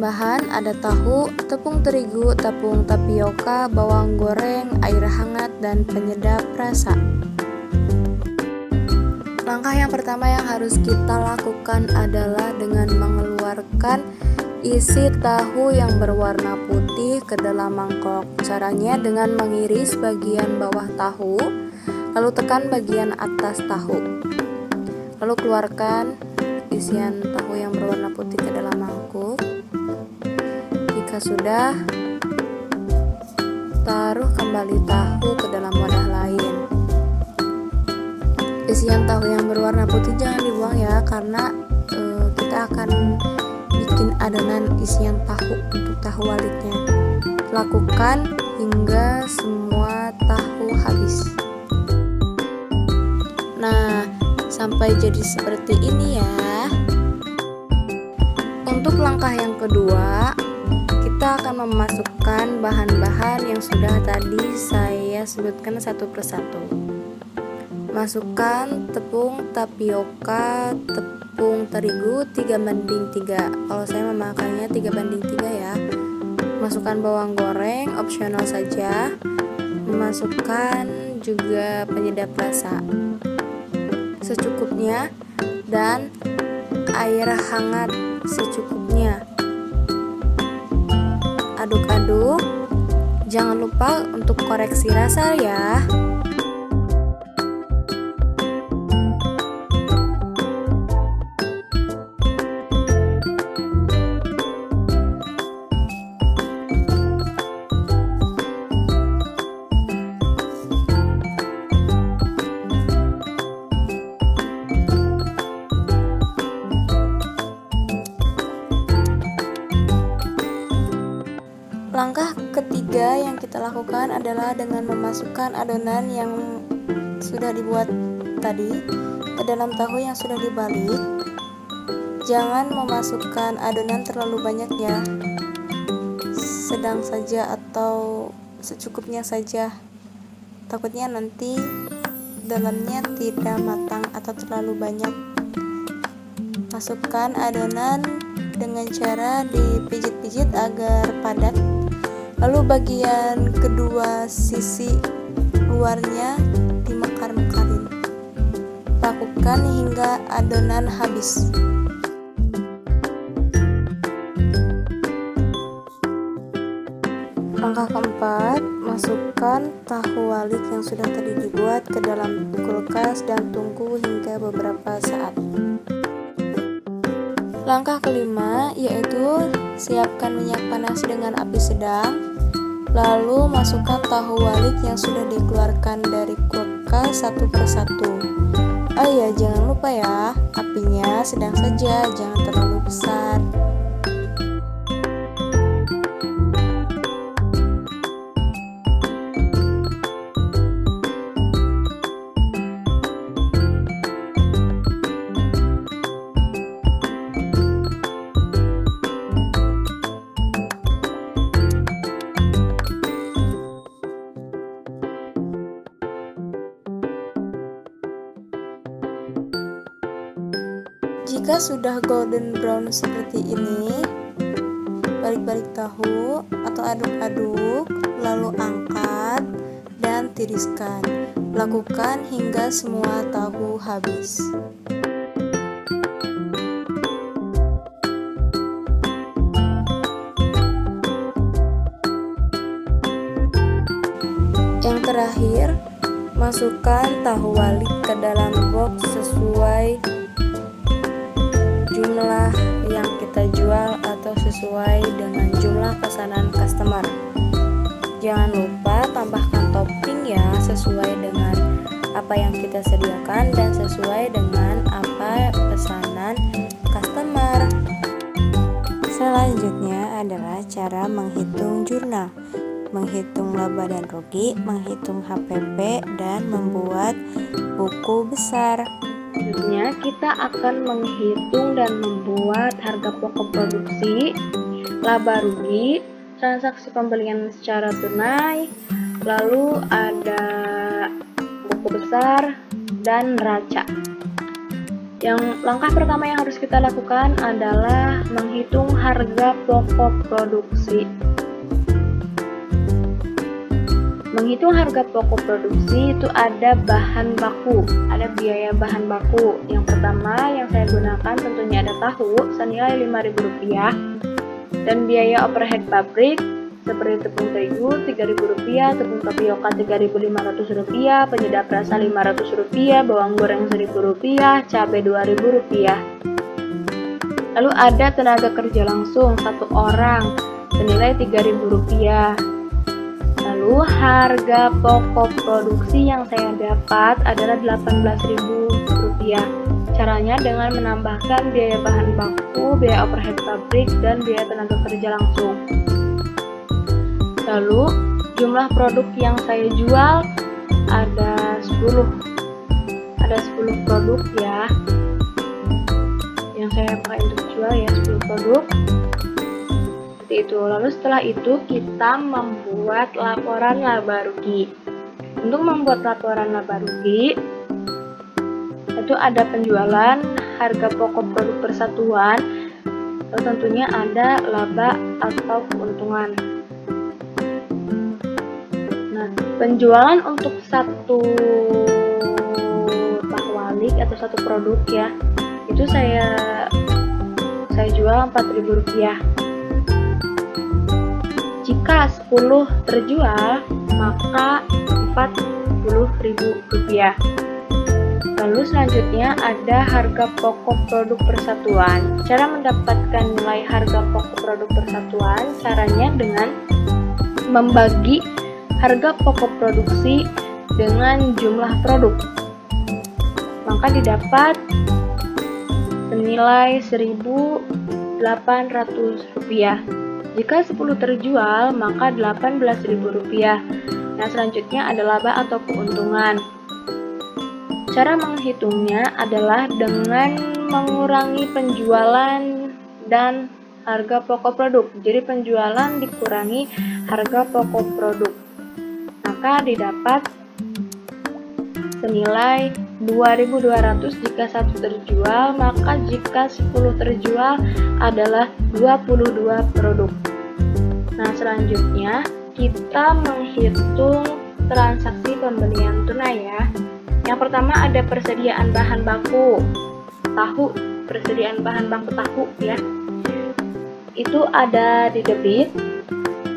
bahan-bahan ada tahu, tepung terigu, tepung tapioka, bawang goreng, air hangat, dan penyedap rasa. Langkah yang pertama yang harus kita lakukan adalah dengan mengeluarkan isi tahu yang berwarna putih ke dalam mangkok. Caranya dengan mengiris bagian bawah tahu, lalu tekan bagian atas tahu. Lalu keluarkan isian tahu yang berwarna putih ke dalam mangkuk. Jika sudah, taruh kembali tahu ke dalam wadah lain. Isian tahu yang berwarna putih jangan dibuang ya, karena kita akan bikin adonan isian tahu untuk tahu waliknya. Lakukan hingga semua tahu habis. Nah, sampai jadi seperti ini ya. Untuk langkah yang kedua, kita akan memasukkan bahan-bahan yang sudah tadi saya sebutkan satu persatu. Masukkan tepung tapioka, tepung terigu 3:3. Kalau saya memakainya 3:3 ya. Masukkan bawang goreng, opsional saja. Masukkan juga penyedap rasa secukupnya dan air hangat secukupnya. Aduk-aduk. Jangan lupa untuk koreksi rasa ya. Langkah ketiga yang kita lakukan adalah dengan memasukkan adonan yang sudah dibuat tadi ke dalam tahu yang sudah dibalik. Jangan memasukkan adonan terlalu banyak ya, sedang saja atau secukupnya saja. Takutnya nanti dalamnya tidak matang atau terlalu banyak. Masukkan adonan dengan cara dipijit-pijit agar padat. Lalu bagian kedua sisi luarnya dimekar-mekarin. Lakukan hingga adonan habis. Langkah keempat, masukkan tahu walik yang sudah tadi dibuat ke dalam kulkas dan tunggu hingga beberapa saat. Langkah kelima yaitu siapkan minyak panas dengan api sedang. Lalu masukkan tahu walik yang sudah dikeluarkan dari kulkas satu persatu. Oh iya, jangan lupa ya, apinya sedang saja, jangan terlalu besar. Jika sudah golden brown seperti ini, balik-balik tahu atau aduk-aduk, lalu angkat dan tiriskan. Lakukan hingga semua tahu habis. Yang terakhir, masukkan tahu walik ke dalam box sesuai jumlah yang kita jual atau sesuai dengan jumlah pesanan customer. Jangan lupa tambahkan topping ya, sesuai dengan apa yang kita sediakan dan sesuai dengan apa pesanan customer. Selanjutnya adalah cara menghitung jurnal, menghitung laba dan rugi, menghitung HPP, dan membuat buku besar. Selanjutnya kita akan menghitung dan membuat harga pokok produksi, laba rugi, transaksi pembelian secara tunai, lalu ada buku besar dan neraca. Langkah pertama yang harus kita lakukan adalah menghitung harga pokok produksi. Menghitung harga pokok produksi itu ada bahan baku, ada biaya bahan baku. Yang pertama yang saya gunakan tentunya ada tahu senilai Rp5.000 dan biaya overhead pabrik seperti tepung terigu Rp3.000, tepung tapioka Rp3.500, penyedap rasa Rp500, bawang goreng Rp1.000, cabai Rp2.000. Lalu ada tenaga kerja langsung 1 orang senilai Rp3.000. Lalu harga pokok produksi yang saya dapat adalah Rp18.000. Caranya dengan menambahkan biaya bahan baku, biaya overhead pabrik, dan biaya tenaga kerja langsung. Lalu jumlah produk yang saya jual ada 10 produk ya, yang saya pakai untuk jual ya, 10 produk seperti itu. Lalu setelah itu kita membuat laporan laba rugi. Untuk membuat laporan laba rugi itu ada penjualan, harga pokok produk persatuan, lalu tentunya ada laba atau keuntungan. Nah, penjualan untuk satu tahwalik atau satu produk ya, itu saya jual Rp4.000. Jika 10 terjual, maka Rp40.000. Lalu selanjutnya ada harga pokok produk persatuan. Cara mendapatkan nilai harga pokok produk persatuan, caranya dengan membagi harga pokok produksi dengan jumlah produk. Maka didapat senilai Rp1.800. Jika 10 terjual, maka Rp18.000. Nah, selanjutnya ada laba atau keuntungan. Cara menghitungnya adalah dengan mengurangi penjualan dan harga pokok produk. Jadi penjualan dikurangi harga pokok produk. Maka didapat senilai Rp2.200 jika 1 terjual, maka jika 10 terjual adalah 22 produk. Nah, selanjutnya kita menghitung transaksi pembelian tunai ya. Yang pertama ada persediaan bahan baku tahu, persediaan bahan baku tahu ya. Itu ada di debit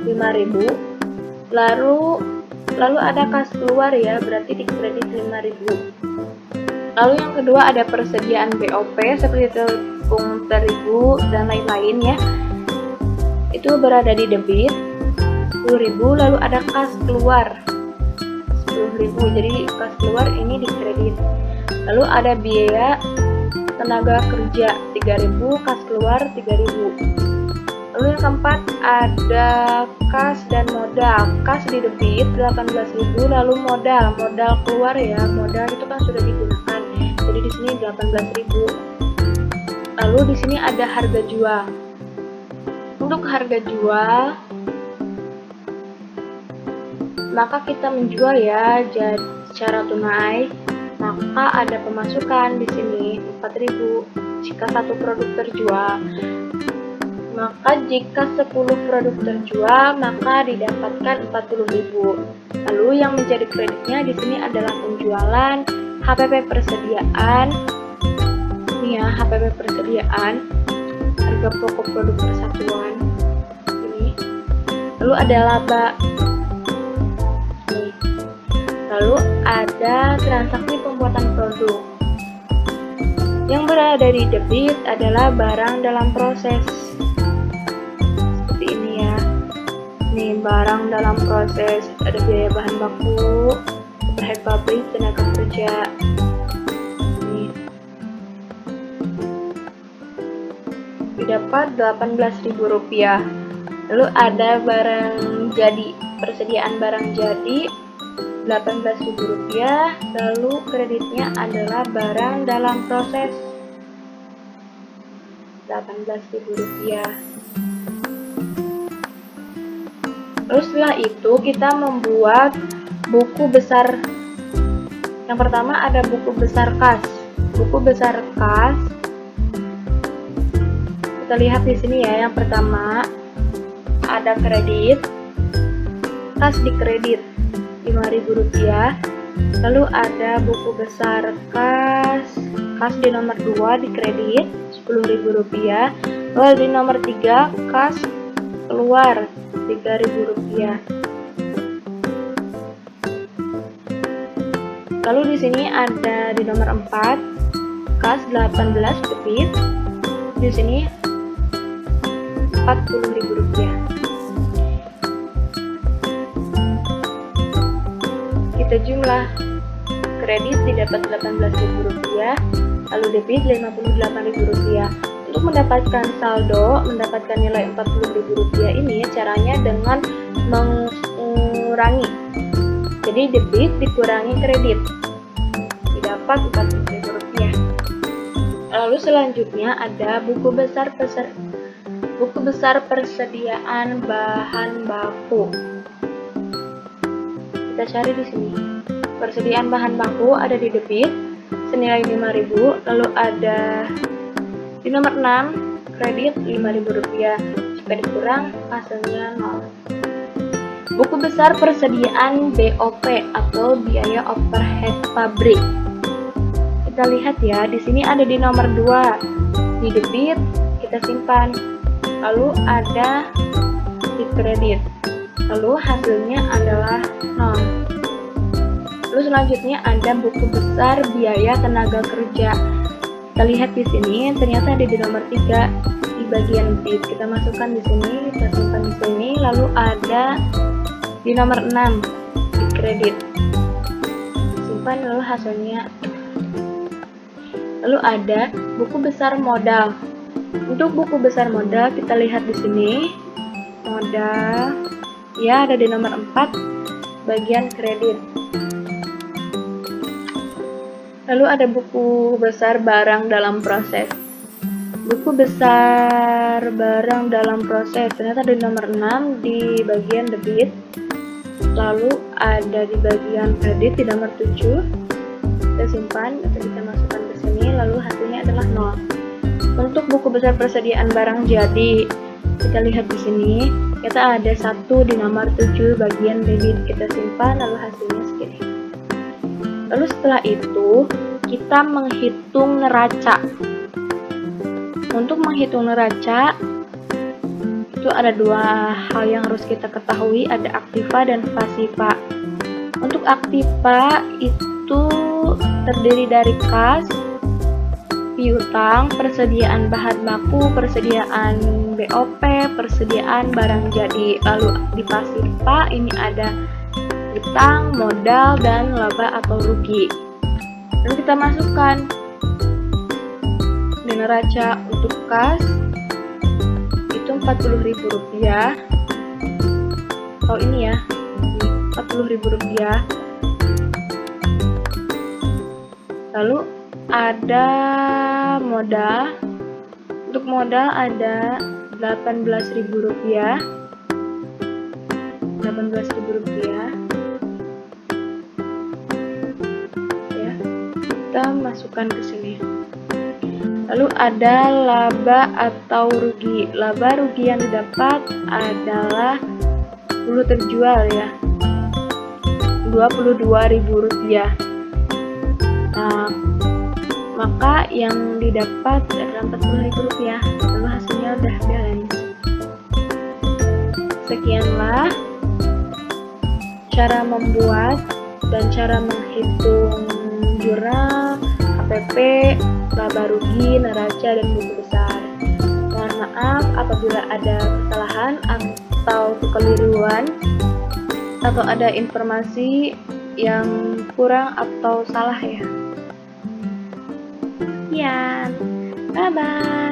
Rp5.000. Lalu ada kas keluar ya, berarti di kredit Rp5.000. Lalu yang kedua ada persediaan BOP seperti tepung terigu dan lain-lain ya. Itu berada di debit Rp10.000. Lalu ada kas keluar Rp10.000, jadi kas keluar ini di kredit. Lalu ada biaya tenaga kerja Rp3.000, kas keluar Rp3.000. Lalu yang keempat ada kas dan modal. Kas di debit Rp18.000, lalu modal keluar ya, modal itu kan sudah digunakan. Jadi di sini Rp18.000. Lalu di sini ada harga jual. Untuk harga jual maka kita menjual ya secara tunai, maka ada pemasukan di sini Rp4.000 jika 1 produk terjual. Maka jika 10 produk terjual, maka didapatkan Rp40.000. Lalu yang menjadi kreditnya di sini adalah penjualan, HPP persediaan. Ini ya, HPP persediaan, harga pokok produk persatuan. Ini. Lalu ada laba. Lalu ada transaksi pembuatan produk. Yang berada di debit adalah barang dalam proses. Seperti ini ya. Ini barang dalam proses, ada biaya bahan baku, overhead pabrik, tenaga kerja. Ini. Didapat Rp18.000. Lalu ada barang jadi, persediaan barang jadi Rp18.000, lalu kreditnya adalah barang dalam proses Rp18.000. Lalu setelah itu kita membuat buku besar. Yang pertama ada buku besar kas. buku besar kas. Kita lihat di sini ya, yang pertama ada kredit, kas di kredit Rp5.000. Lalu ada buku besar kas di nomor 2 di kredit Rp10.000. Lalu di nomor 3 kas keluar Rp3.000. Lalu di sini ada di nomor 4 kas 18 debit, di sini Rp40.000. Kita jumlah kredit didapat Rp18.000, lalu debit Rp58.000. Untuk mendapatkan saldo, mendapatkan nilai Rp40.000 ini caranya dengan mengurangi. Jadi debit dikurangi kredit, didapat Rp40.000. Lalu selanjutnya ada buku besar persediaan bahan baku. Kita cari di sini. Persediaan bahan baku ada di debit senilai Rp5.000, lalu ada di nomor 6 kredit Rp5.000. Jika dikurang hasilnya 0. Buku besar persediaan BOP atau biaya overhead pabrik. Kita lihat ya, di sini ada di nomor 2 di debit, kita simpan. Lalu ada di kredit, lalu hasilnya adalah 0. Lalu selanjutnya ada buku besar biaya tenaga kerja. Kita lihat di sini, ternyata ada di nomor 3 di bagian debit. Kita masukkan di sini, kita simpan di sini. Lalu ada di nomor 6 di kredit, simpan, lalu hasilnya. Lalu ada buku besar modal. Untuk buku besar modal kita lihat di sini, modal ya ada di nomor 4 bagian kredit. Lalu ada buku besar barang dalam proses. Buku besar barang dalam proses ternyata di nomor 6 di bagian debit. Lalu ada di bagian kredit di nomor 7. Kita simpan atau kita masukkan ke sini, lalu hasilnya adalah 0. Untuk buku besar persediaan barang jadi, kita lihat di sini, kita ada 1 di nomor 7 bagian debit. Kita simpan, lalu hasilnya segini. Lalu setelah itu, kita menghitung neraca. Untuk menghitung neraca, itu ada 2 hal yang harus kita ketahui, ada aktiva dan pasiva. Untuk aktiva itu terdiri dari kas, piutang, persediaan bahan baku, persediaan BOP, persediaan barang jadi. Lalu di pasiva ini ada utang, modal, dan laba atau rugi. Lalu kita masukkan di neraca. Untuk kas itu Rp40.000. Oh ini ya, Rp40.000. Lalu ada modal. Untuk modal ada Rp18.000. Ya, kita masukkan ke sini. Lalu ada laba atau rugi. Laba rugi yang didapat adalah 10 terjual ya, Rp22.000. Nah, maka yang didapat adalah Rp40.000. Lalu hasilnya udah balance. Sekianlah cara membuat dan cara menghitung jurnal, KPP, laba rugi, neraca, dan buku besar. Mohon maaf apabila ada kesalahan atau kekeliruan atau ada informasi yang kurang atau salah ya. Sekian, bye bye.